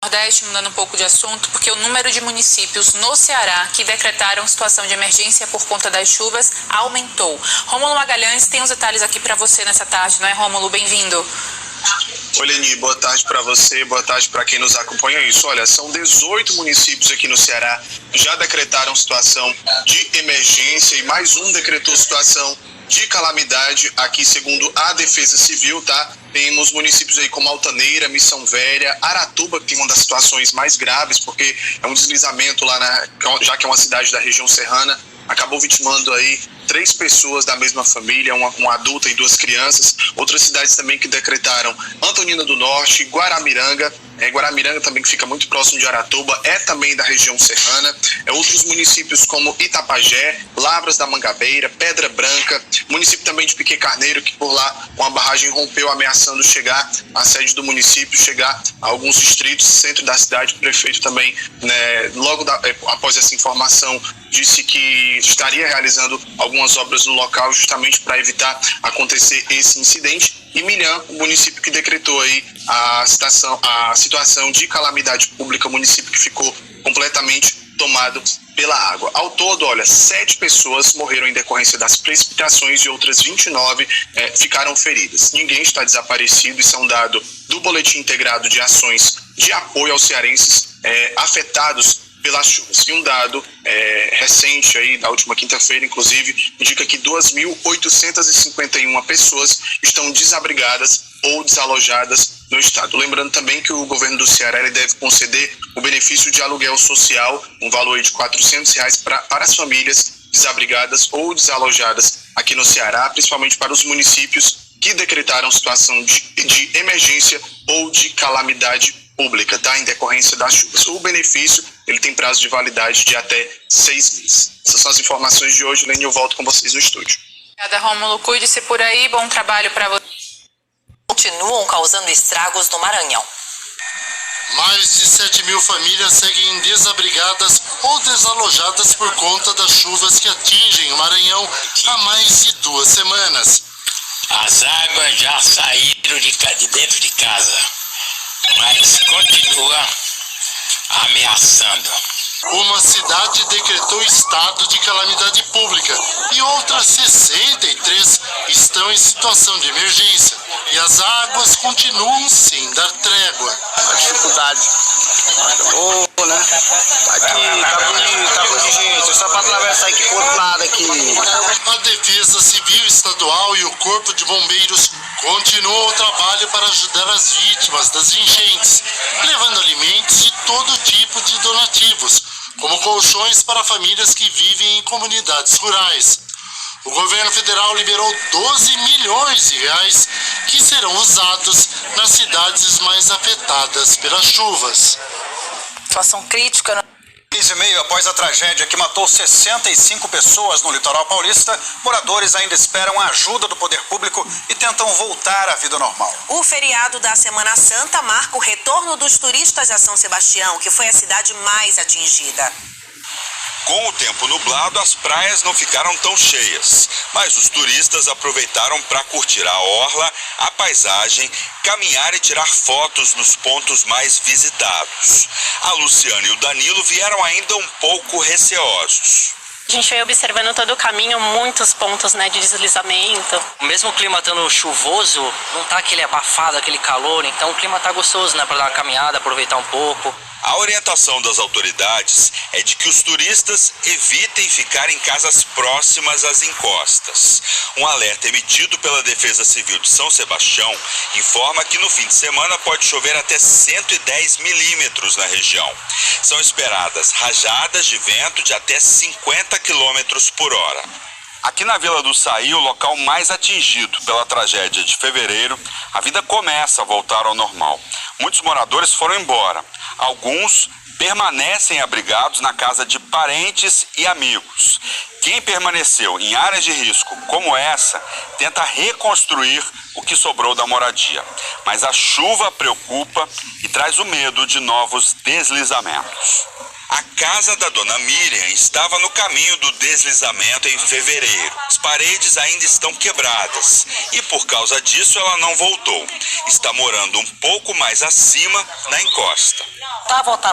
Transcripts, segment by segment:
Nordeste, mudando um pouco de assunto, porque o número de municípios no Ceará que decretaram situação de emergência por conta das chuvas aumentou. Rômulo Magalhães tem os detalhes aqui para você nessa tarde, não é, Rômulo? Bem-vindo. Oi, Leni, boa tarde para você, boa tarde para quem nos acompanha. Isso, olha, são 18 municípios aqui no Ceará que já decretaram situação de emergência e mais um decretou situação de calamidade aqui, segundo a Defesa Civil, tá? Temos municípios aí como Altaneira, Missão Velha, Aratuba, que tem uma das situações mais graves, porque é um deslizamento lá, já que é uma cidade da região serrana, acabou vitimando aí 3 pessoas da mesma família, uma adulta e 2 crianças. Outras cidades também que decretaram: Antonina do Norte, Guaramiranga. Guaramiranga também, que fica muito próximo de Aratuba, é também da região serrana. Outros municípios como Itapajé, Lavras da Mangabeira, Pedra Branca, município também de Piquet Carneiro, que por lá uma barragem rompeu, ameaçando chegar à sede do município, chegar a alguns distritos, centro da cidade. O prefeito também, logo após essa informação, disse que estaria realizando algumas obras no local justamente para evitar acontecer esse incidente. E Milhã, o município que decretou aí a situação de calamidade pública, município que ficou completamente tomado pela água. Ao todo, olha, 7 pessoas morreram em decorrência das precipitações e outras 29 ficaram feridas. Ninguém está desaparecido, isso é um dado do Boletim Integrado de Ações de Apoio aos Cearenses afetados pelas chuvas. E um dado recente aí, da última quinta-feira, inclusive, indica que 2.851 pessoas estão desabrigadas ou desalojadas no estado. Lembrando também que o governo do Ceará ele deve conceder o benefício de aluguel social, um valor aí de R$400 para as famílias desabrigadas ou desalojadas aqui no Ceará, principalmente para os municípios que decretaram situação de emergência ou de calamidade pública, tá? Em decorrência das chuvas. O benefício ele tem prazo de validade de até 6 meses. Essas são as informações de hoje, Lene, eu volto com vocês no estúdio. Obrigada, Rômulo. Cuide-se por aí, bom trabalho para você. Continuam causando estragos no Maranhão. Mais de 7.000 famílias seguem desabrigadas ou desalojadas por conta das chuvas que atingem o Maranhão há mais de 2 semanas. As águas já saíram de dentro de casa, mas continua ameaçando. Uma cidade decretou estado de calamidade pública e outras 63 estão em situação de emergência. E as águas continuam sem dar trégua. A dificuldade. Né? Aqui tá de gente, só para atravessar aqui pro outro lado aqui. A Defesa Civil Estadual e o Corpo de Bombeiros continuam o trabalho para ajudar as vítimas das enchentes, levando alimentos e todo tipo de donativos, como colchões para famílias que vivem em comunidades rurais. O governo federal liberou 12 milhões de reais que serão usados nas cidades mais afetadas pelas chuvas. Situação crítica. 15,5 após a tragédia que matou 65 pessoas no litoral paulista, moradores ainda esperam a ajuda do poder público e tentam voltar à vida normal. O feriado da Semana Santa marca o retorno dos turistas a São Sebastião, que foi a cidade mais atingida. Com o tempo nublado, as praias não ficaram tão cheias, mas os turistas aproveitaram para curtir a orla, a paisagem, caminhar e tirar fotos nos pontos mais visitados. A Luciana e o Danilo vieram ainda um pouco receosos. A gente veio observando todo o caminho, muitos pontos, de deslizamento. Mesmo o clima estando chuvoso, não tá aquele abafado, aquele calor, então o clima tá gostoso, para dar uma caminhada, aproveitar um pouco. A orientação das autoridades é de que os turistas evitem ficar em casas próximas às encostas. Um alerta emitido pela Defesa Civil de São Sebastião informa que no fim de semana pode chover até 110 milímetros na região. São esperadas rajadas de vento de até 50 quilômetros por hora. Aqui na Vila do Saí, o local mais atingido pela tragédia de fevereiro, a vida começa a voltar ao normal. Muitos moradores foram embora. Alguns permanecem abrigados na casa de parentes e amigos. Quem permaneceu em áreas de risco como essa, tenta reconstruir o que sobrou da moradia. Mas a chuva preocupa e traz o medo de novos deslizamentos. A casa da dona Miriam estava no caminho do deslizamento em fevereiro. As paredes ainda estão quebradas e por causa disso ela não voltou. Está morando um pouco mais acima na encosta.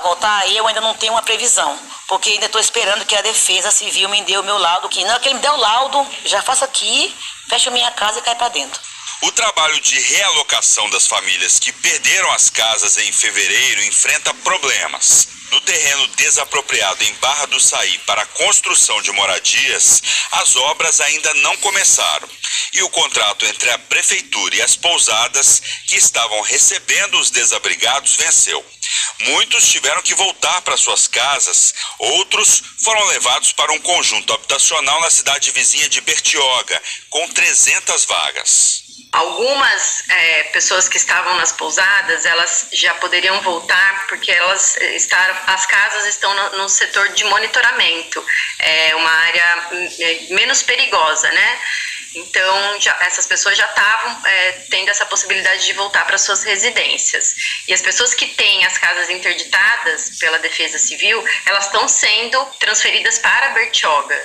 Voltar, eu ainda não tenho uma previsão, porque ainda estou esperando que a Defesa Civil me dê o meu laudo, que ele me dê o laudo, já faço aqui, fecho minha casa e cai para dentro. O trabalho de realocação das famílias que perderam as casas em fevereiro enfrenta problemas. No terreno desapropriado em Barra do Saí para a construção de moradias, as obras ainda não começaram. E o contrato entre a prefeitura e as pousadas que estavam recebendo os desabrigados venceu. Muitos tiveram que voltar para suas casas, outros foram levados para um conjunto habitacional na cidade vizinha de Bertioga, com 300 vagas. Algumas pessoas que estavam nas pousadas, elas já poderiam voltar porque as casas estão no setor de monitoramento, uma área menos perigosa, né? Então, essas pessoas já estavam tendo essa possibilidade de voltar para suas residências. E as pessoas que têm as casas interditadas pela Defesa Civil, elas estão sendo transferidas para Bertioga.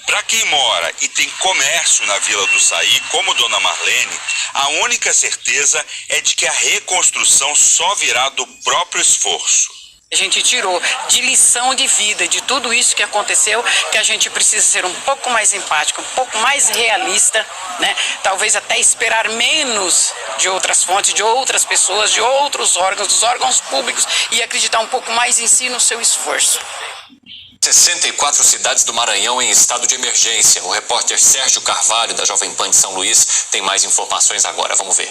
Para quem mora e tem comércio na Vila do Saí, como Dona Marlene, a única certeza é de que a reconstrução só virá do próprio esforço. A gente tirou de lição de vida de tudo isso que aconteceu, que a gente precisa ser um pouco mais empático, um pouco mais realista, né? Talvez até esperar menos de outras fontes, de outras pessoas, de outros órgãos, dos órgãos públicos e acreditar um pouco mais em si no seu esforço. 64 cidades do Maranhão em estado de emergência. O repórter Sérgio Carvalho, da Jovem Pan de São Luís, tem mais informações agora. Vamos ver.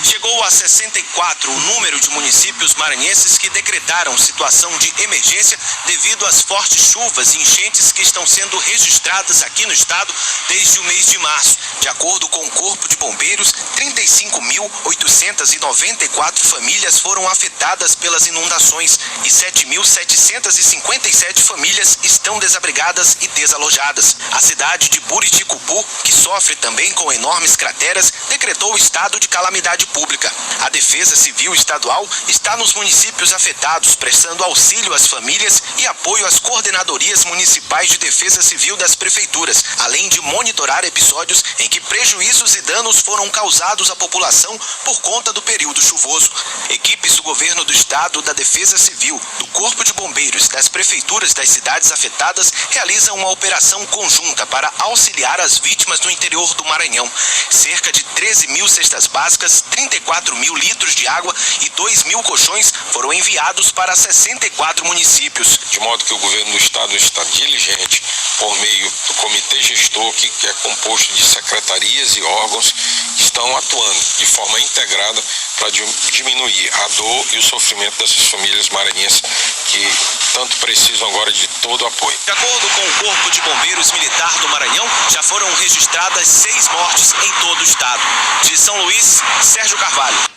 Chegou a 64 o número de municípios maranhenses que decretaram situação de emergência devido às fortes chuvas e enchentes que estão sendo registradas aqui no estado desde o mês de março. De acordo com o Corpo de Bombeiros, 35.894 famílias foram afetadas pelas inundações e 7.757 famílias estão desabrigadas e desalojadas. A cidade de Buriticupu, que sofre também com enormes crateras, decretou o estado de calamidade pública. A Defesa Civil Estadual está nos municípios afetados, prestando auxílio às famílias e apoio às coordenadorias municipais de defesa civil das prefeituras, além de monitorar episódios em que prejuízos e danos foram causados à população por conta do período chuvoso. Equipes do governo do estado, da Defesa Civil, do Corpo de Bombeiros e das prefeituras das cidades afetadas realizam uma operação conjunta para auxiliar as vítimas no interior do Maranhão. Cerca de 13 mil cestas básicas, 34 mil litros de água e 2 mil colchões foram enviados para 64 municípios. De modo que o governo do estado está diligente por meio do comitê gestor, que é composto de secretarias e órgãos que estão atuando de forma integrada para diminuir a dor e o sofrimento dessas famílias maranhenses que tanto precisam agora de todo o apoio. De acordo com o Corpo de Bombeiros Militar do Maranhão, já foram registradas 6 mortes em todo o estado. De São Luís, Sérgio Carvalho.